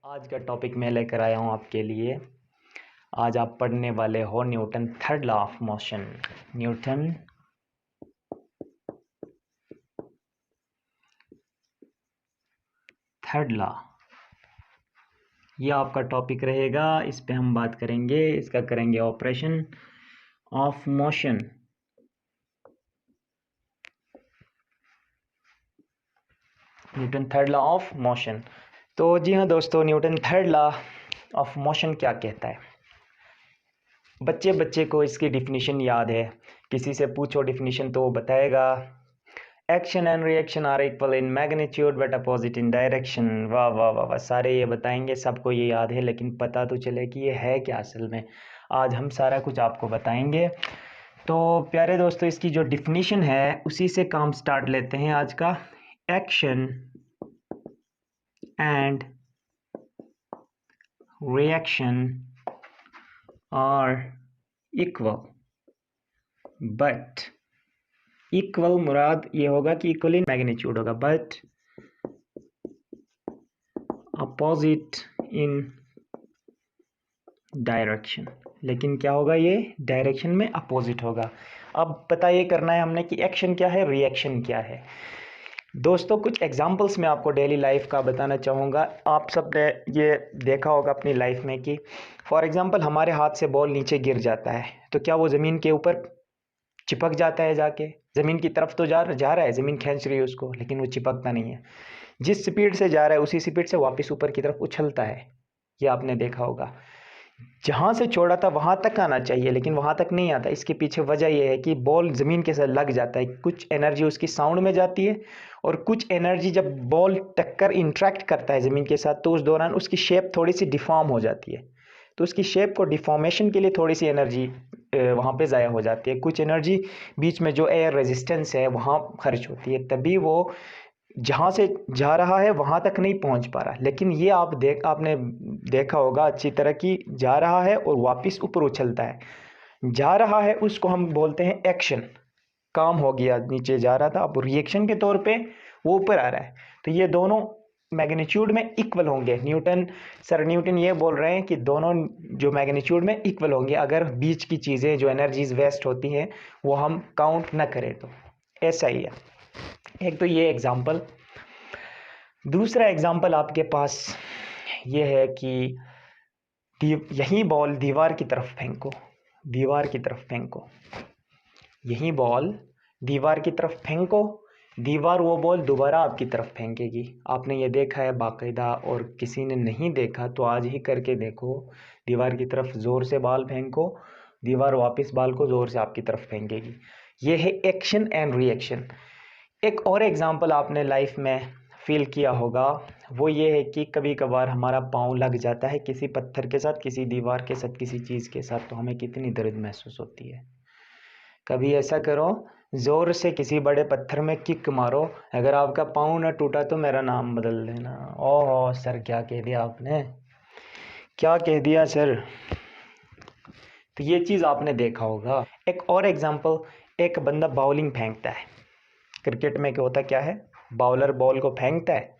आज का टॉपिक मैं लेकर आया हूँ आपके लिए। आज आप पढ़ने वाले हो Newton third law of motion. Newton third law, ये आपका टॉपिक रहेगा। इस पे हम बात करेंगे, इसका करेंगे operation of motion. Newton third law of motion. तो जी हाँ दोस्तों, Newton third law of motion क्या कहता है? बच्चे बच्चे को इसकी डिफिनीशन याद है, किसी से पूछो डिफिनीशन तो वो बताएगा action and reaction are equal in magnitude but opposite in direction. वाह वाह वाह वाह, सारे ये बताएंगे, सबको ये याद है, लेकिन पता तो चले कि ये है क्या असल में। आज हम सारा कुछ आपको बताएंगे। तो प्यारे दोस्तों, इसकी जो डिफिनीशन है उसी से काम स्टार्ट लेते हैं आज का। Action and reaction are equal but, equal मुराद ये होगा कि इक्वल इन मैग्नीट्यूड होगा, बट अपोजिट इन डायरेक्शन। लेकिन क्या होगा, ये डायरेक्शन में अपोजिट होगा। अब पता ये करना है हमने कि एक्शन क्या है, रिएक्शन क्या है। दोस्तों कुछ एग्जांपल्स मैं आपको डेली लाइफ का बताना चाहूँगा। आप सब ने ये देखा होगा अपनी लाइफ में कि फॉर एग्जांपल हमारे हाथ से बॉल नीचे गिर जाता है तो क्या वो ज़मीन के ऊपर चिपक जाता है, जाके ज़मीन की तरफ तो जा रहा है, ज़मीन खींच रही है उसको, लेकिन वो चिपकता नहीं है। जिस स्पीड से जा रहा है उसी स्पीड से वापस ऊपर की तरफ उछलता है। ये आपने देखा होगा। जहाँ से छोड़ा था वहाँ तक आना चाहिए लेकिन वहाँ तक नहीं आता। इसके पीछे वजह यह है कि बॉल ज़मीन के साथ लग जाता है। कुछ एनर्जी उसकी साउंड में जाती है और कुछ एनर्जी जब बॉल टक्कर इंट्रैक्ट करता है ज़मीन के साथ तो उस दौरान उसकी शेप थोड़ी सी डिफॉर्म हो जाती है। तो उसकी शेप को डिफॉर्मेशन के लिए थोड़ी सी एनर्जी वहाँ पे ज़ाया हो जाती है। कुछ एनर्जी बीच में जो एयर रेजिस्टेंस है वहाँ खर्च होती है, तभी वो जहाँ से जा रहा है वहाँ तक नहीं पहुँच पा रहा। लेकिन ये आपने देखा होगा अच्छी तरह कि जा रहा है और वापस ऊपर उछलता है। जा रहा है उसको हम बोलते हैं एक्शन, काम हो गया, नीचे जा रहा था, अब रिएक्शन के तौर पे वो ऊपर आ रहा है। तो ये दोनों मैग्नीट्यूड में इक्वल होंगे। सर न्यूटन ये बोल रहे हैं कि दोनों जो मैग्नीट्यूड में इक्वल होंगे अगर बीच की चीज़ें जो एनर्जीज वेस्ट होती हैं वो हम काउंट न करें तो। ऐसा ही है। एक तो ये एग्जांपल। दूसरा एग्जांपल आपके पास ये है कि यही बॉल दीवार की तरफ फेंको, दीवार की तरफ फेंको, यही बॉल दीवार की तरफ फेंको, दीवार वो बॉल दोबारा आपकी तरफ फेंकेगी। आपने ये देखा है बाकायदा, और किसी ने नहीं देखा तो आज ही करके देखो। दीवार की तरफ ज़ोर से बॉल फेंको, दीवार वापस बॉल को ज़ोर से आपकी तरफ फेंकेगी। ये है एक्शन एंड रिएक्शन। एक और एग्जांपल आपने लाइफ में फील किया होगा, वो ये है कि कभी कभार हमारा पाँव लग जाता है किसी पत्थर के साथ, किसी दीवार के साथ, किसी चीज़ के साथ, तो हमें कितनी दर्द महसूस होती है। कभी ऐसा करो, ज़ोर से किसी बड़े पत्थर में किक मारो, अगर आपका पाँव ना टूटा तो मेरा नाम बदल देना। ओह सर, क्या कह दिया आपने, क्या कह दिया सर। तो ये चीज़ आपने देखा होगा। एक और एग्जांपल, एक बंदा बाउलिंग फेंकता है। क्रिकेट में क्या होता क्या है, बाउलर बॉल को फेंकता है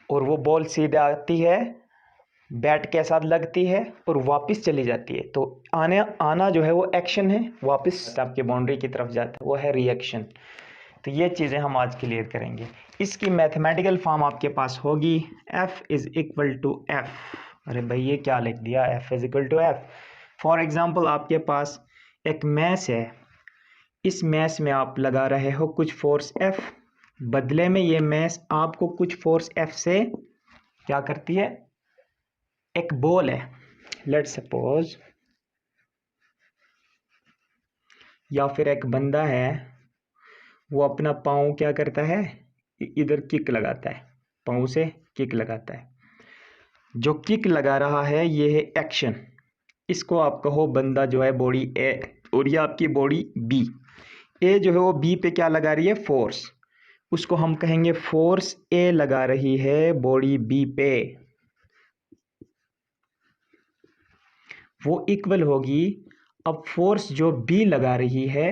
और वो बॉल सीधे आती है, बैट के साथ लगती है और वापस चली जाती है। तो आना जो है वो एक्शन है, वापस आपके बाउंड्री की तरफ जाता है वो है रिएक्शन। तो ये चीज़ें हम आज क्लियर करेंगे। इसकी मैथमेटिकल फॉर्म आपके पास होगी F is equal to F। अरे भाई ये क्या लिख दिया, F is equal to F। For example आपके पास एक मैस है, इस मैस में आप लगा रहे हो कुछ फोर्स F, बदले में ये मैस आपको कुछ फोर्स F से क्या करती है, एक बॉल है लेट्स सपोज, या फिर एक बंदा है, वो अपना पाँव क्या करता है, इधर किक लगाता है, पाँव से किक लगाता है। जो किक लगा रहा है ये है एक्शन। इसको आप कहो बंदा जो है बॉडी ए और ये आपकी बॉडी बी। ए जो है वो बी पे क्या लगा रही है, फोर्स, उसको हम कहेंगे फोर्स ए लगा रही है बॉडी बी पे। वो इक्वल होगी, अब फोर्स जो बी लगा रही है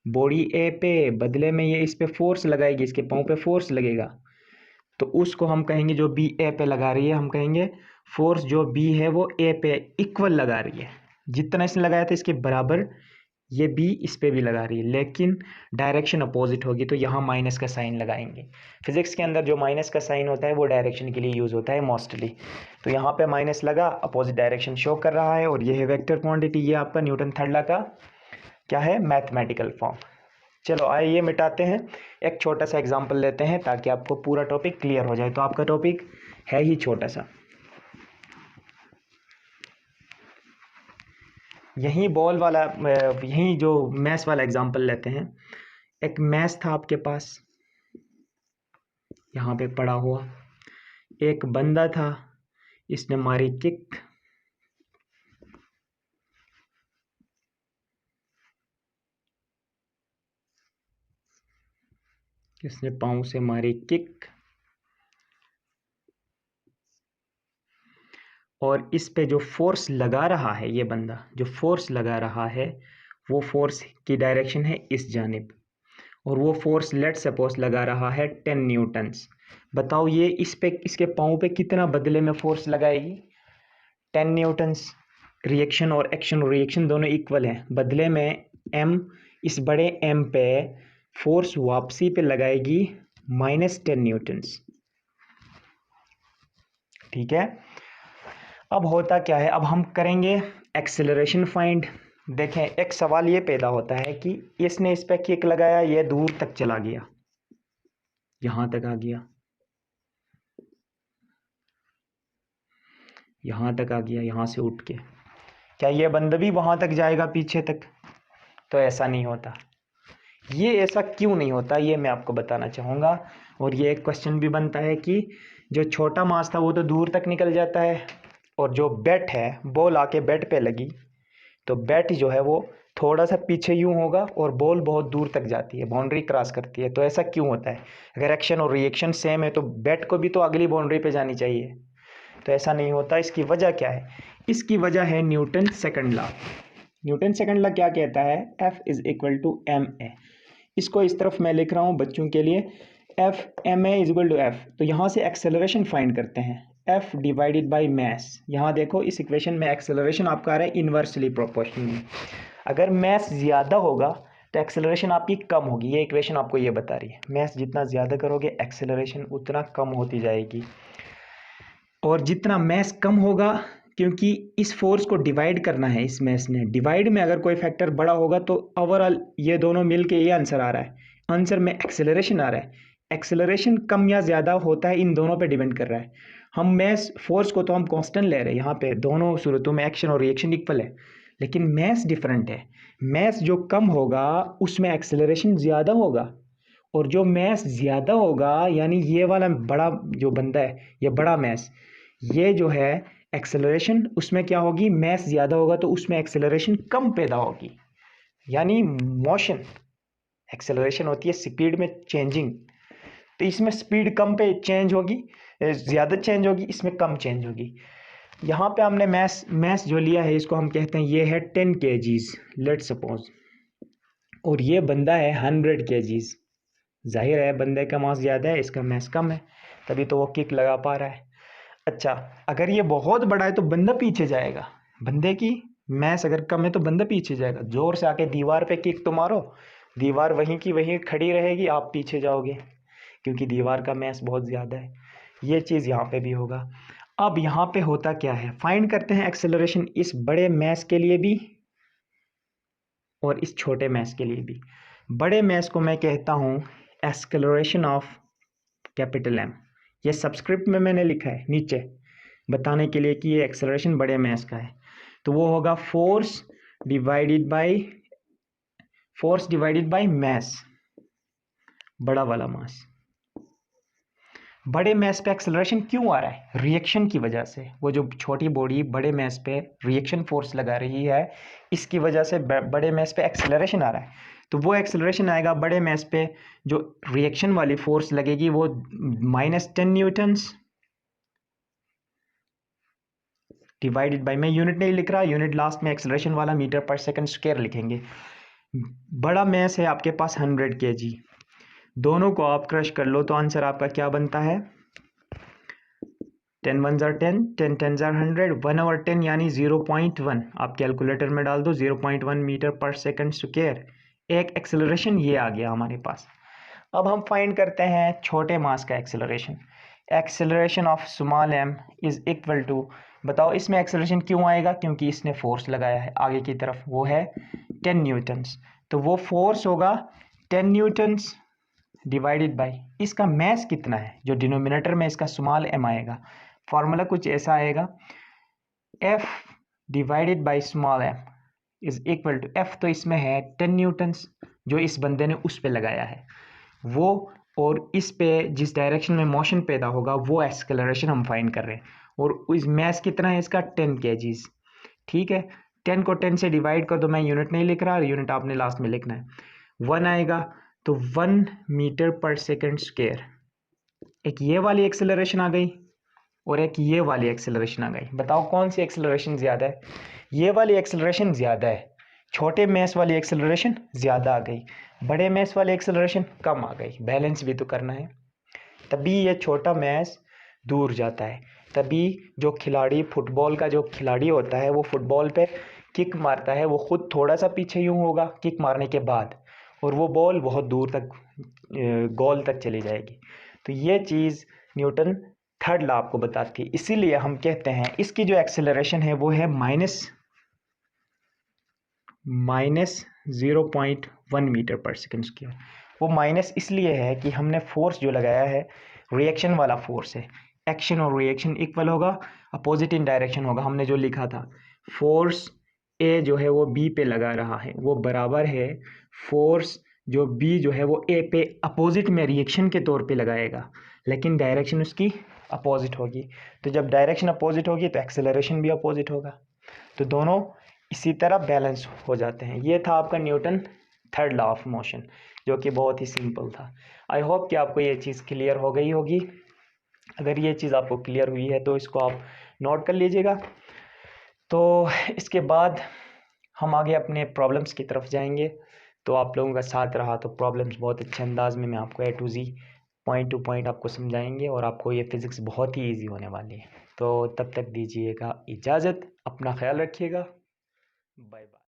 बॉडी ए पे, बदले में ये इस पे फोर्स लगाएगी, इसके पाँव पे फोर्स लगेगा। तो उसको हम कहेंगे, जो बी ए पे लगा रही है, हम कहेंगे फोर्स जो बी है वो ए पे इक्वल लगा रही है। जितना इसने लगाया था इसके बराबर ये बी इस पे भी लगा रही है, लेकिन डायरेक्शन अपोजिट होगी, तो यहाँ माइनस का साइन लगाएंगे। फिजिक्स के अंदर जो माइनस का साइन होता है वो डायरेक्शन के लिए यूज़ होता है मोस्टली। तो यहाँ पे माइनस लगा, अपोजिट डायरेक्शन शो कर रहा है, और ये है वेक्टर क्वांटिटी। ये आपका न्यूटन थर्ड लॉ का क्या है, मैथमेटिकल फॉर्म। चलो आइए मिटाते हैं, एक छोटा सा एग्जाम्पल लेते हैं ताकि आपको पूरा टॉपिक क्लियर हो जाए। तो आपका टॉपिक है ही छोटा सा, यही बॉल वाला, यही जो मैथ्स वाला एग्जांपल लेते हैं। एक मैथ्स था आपके पास यहाँ पे पड़ा हुआ, एक बंदा था, इसने मारी किक, इसने पाँव से मारी किक, और इस पे जो फोर्स लगा रहा है, ये बंदा जो फोर्स लगा रहा है वो फोर्स की डायरेक्शन है इस जानिब, और वो फोर्स लेट सपोज लगा रहा है 10 न्यूटन्स। बताओ ये इस पे, इसके पाँव पे कितना बदले में फोर्स लगाएगी? 10 न्यूटन्स। रिएक्शन और एक्शन, रिएक्शन दोनों इक्वल हैं, बदले में m, इस बड़े m पे फोर्स वापसी पे लगाएगी -10 न्यूटन्स। ठीक है, अब होता क्या है, अब हम करेंगे एक्सेलरेशन फाइंड। देखें, एक सवाल ये पैदा होता है कि इसने इस पे किक लगाया, ये दूर तक चला गया, यहां तक आ गया, यहां तक आ गया, यहां से उठ के, क्या ये बंदा भी वहां तक जाएगा पीछे तक? तो ऐसा नहीं होता। ये ऐसा क्यों नहीं होता, ये मैं आपको बताना चाहूँगा। और ये एक क्वेश्चन भी बनता है कि जो छोटा मास था वो तो दूर तक निकल जाता है, और जो बैट है बॉल आके बैट पे लगी, तो बैट जो है वो थोड़ा सा पीछे यूं होगा और बॉल बहुत दूर तक जाती है, बाउंड्री क्रॉस करती है। तो ऐसा क्यों होता है? अगर एक्शन और रिएक्शन सेम है तो बैट को भी तो अगली बाउंड्री पे जानी चाहिए, तो ऐसा नहीं होता। इसकी वजह क्या है? इसकी वजह है Newton second law. Newton second law क्या कहता है? F is equal to M A. इसको इस तरफ मैं लिख रहा हूँ बच्चों के लिए, F M A is equal to F. तो यहाँ से एक्सेलरेशन फाइंड करते हैं, एफ डिवाइडेड बाई मैस। यहाँ देखो इस इक्वेशन में एक्सेलरेशन आपका आ रहा है इन्वर्सली प्रोपोर्शनली। अगर मैस ज़्यादा होगा तो एक्सेलरेशन आपकी कम होगी, ये इक्वेशन आपको ये बता रही है। मैस जितना ज़्यादा करोगे एक्सेलरेशन उतना कम होती जाएगी, और जितना मैस कम होगा, क्योंकि इस फोर्स को डिवाइड करना है, इस मैस ने डिवाइड में अगर कोई फैक्टर बड़ा होगा तो ओवरऑल ये दोनों मिलके ये आंसर आ रहा है, आंसर में एक्सेलरेशन आ रहा है। एक्सेलरेशन कम या ज़्यादा होता है, इन दोनों पे डिपेंड कर रहा है। हम मैस फोर्स को तो हम कांस्टेंट ले रहे हैं, यहाँ पे दोनों सूरतों में एक्शन और रिएक्शन इक्वल है, लेकिन मैस डिफरेंट है। मैस जो कम होगा उसमें एक्सेलरेशन ज़्यादा होगा, और जो मैस ज़्यादा होगा, यानी ये वाला बड़ा जो बंदा है, ये बड़ा मैस, ये जो है एक्सेलरेशन उसमें क्या होगी, मैस ज़्यादा होगा तो उसमें एक्सेलरेशन कम पैदा होगी। यानी मोशन, एक्सेलरेशन होती है स्पीड में चेंजिंग, तो इसमें स्पीड कम पे चेंज होगी, ज़्यादा चेंज होगी, इसमें कम चेंज होगी। यहाँ पे हमने मैस जो लिया है इसको हम कहते हैं ये है 10 kgs लेट सपोज, और ये बंदा है 100 kgs। जाहिर है बंदे का मास ज़्यादा है, इसका मैस कम है, तभी तो वो किक लगा पा रहा है। अच्छा, अगर ये बहुत बड़ा है तो बंदा पीछे जाएगा, बंदे की मैस अगर कम है तो बंदा पीछे जाएगा। जोर से आके दीवार पे किक तो मारो, दीवार वहीं की वहीं खड़ी रहेगी, आप पीछे जाओगे क्योंकि दीवार का मैस बहुत ज़्यादा है। ये चीज़ यहाँ पे भी होगा। अब यहाँ पे होता क्या है, फाइंड करते हैं एक्सेलरेशन इस बड़े मैस के लिए भी और इस छोटे मैस के लिए भी। बड़े मैस को मैं कहता हूँ एक्सेलरेशन ऑफ कैपिटल एम, ये सबस्क्रिप्ट में मैंने लिखा है नीचे बताने के लिए कि ये एक्सेलरेशन बड़े मैस का है। तो वो होगा फोर्स डिवाइडेड बाय मैस, बड़ा वाला मास। बड़े मैस पे एक्सेलरेशन क्यों आ रहा है? रिएक्शन की वजह से। वो जो छोटी बॉडी बड़े मैस पे रिएक्शन फोर्स लगा रही है, इसकी वजह से बड़े मैस पे एक्सेलरेशन आ रहा है। तो वो एक्सेलरेशन आएगा बड़े मैस पे, जो रिएक्शन वाली फोर्स लगेगी वो -10 न्यूटन्स डिवाइडेड बाय, मैं यूनिट नहीं लिख रहा, यूनिट लास्ट में एक्सेलरेशन वाला मीटर पर सेकंड स्क्वायर लिखेंगे। बड़ा मैस है आपके पास 100 kg, दोनों को आप क्रश कर लो तो आंसर आपका क्या बनता है? 10 वन ज़ार 10, 10 10 ज़ार 100, 1/10 यानी 0.1। आप कैलकुलेटर में डाल दो 0.1 मीटर पर सेकंड स्क्वायर। एक एक्सेलरेशन ये आ गया हमारे पास। अब हम फाइंड करते हैं छोटे मास का acceleration. Acceleration of small M is equal to, बताओ इसमें एक्सेलरेशन क्यों आएगा? क्योंकि इसने फोर्स लगाया है आगे की तरफ, वो है 10 न्यूटन्स। तो वो फोर्स होगा 10 न्यूटन्स डिवाइडेड बाय इसका मैस कितना है, जो डिनोमिनेटर में इसका स्मॉल एम आएगा। फॉर्मूला कुछ ऐसा आएगा, F divided by small M is equal to, F तो इसमें है 10 न्यूटन्स जो इस बंदे ने उस पे लगाया है वो, और इस पे जिस डायरेक्शन में मोशन पैदा होगा वो एक्सेलरेशन हम फाइंड कर रहे हैं। और इस मैस कितना है इसका 10 kgs। ठीक है, 10 को 10 से डिवाइड कर दो, मैं यूनिट नहीं लिख रहा, यूनिट आपने लास्ट में लिखना है। 1 आएगा तो 1 मीटर पर सेकंड स्क्वायर। एक ये वाली एक्सेलरेशन आ गई और एक ये वाली एक्सेलरेशन आ गई। बताओ कौन सी एक्सेलरेशन ज़्यादा है? ये वाली एक्सेलरेशन ज़्यादा है। छोटे मैस वाली एक्सेलरेशन ज़्यादा आ गई, बड़े मैस वाली एक्सेलरेशन कम आ गई। बैलेंस भी तो करना है, तभी ये छोटा मैस दूर जाता है। तभी जो खिलाड़ी, फुटबॉल का जो खिलाड़ी होता है, वो फुटबॉल पे किक मारता है, वो खुद थोड़ा सा पीछे यूँ होगा किक मारने के बाद, और वो बॉल बहुत दूर तक गोल तक चली जाएगी। तो ये चीज़ न्यूटन थर्ड लॉ आपको बताती है। इसीलिए हम कहते हैं इसकी जो एक्सेलरेशन है वो है माइनस 0.1 मीटर पर सेकंड स्क्वायर। वो माइनस इसलिए है कि हमने फोर्स जो लगाया है रिएक्शन वाला फोर्स है। एक्शन और रिएक्शन इक्वल होगा, अपोजिट इन डायरेक्शन होगा। हमने जो लिखा था, फोर्स ए जो है वो बी पे लगा रहा है, वो बराबर है फोर्स जो बी जो है वो ए पे अपोजिट में रिएक्शन के तौर पे लगाएगा, लेकिन डायरेक्शन उसकी अपोजिट होगी। तो जब डायरेक्शन अपोजिट होगी तो एक्सेलरेशन भी अपोजिट होगा। तो दोनों इसी तरह बैलेंस हो जाते हैं। ये था आपका Newton third law of motion, जो कि बहुत ही सिंपल था। आई होप कि आपको ये चीज़ क्लियर हो गई होगी। अगर ये चीज़ आपको क्लियर हुई है तो इसको आप नोट कर लीजिएगा। तो इसके बाद हम आगे अपने प्रॉब्लम्स की तरफ जाएंगे। तो आप लोगों का साथ रहा तो प्रॉब्लम्स बहुत अच्छे अंदाज में मैं आपको A to Z point two point आपको समझाएंगे, और आपको ये फिज़िक्स बहुत ही ईजी होने वाली है। तो तब तक दीजिएगा इजाज़त, अपना ख्याल रखिएगा, बाय बाय।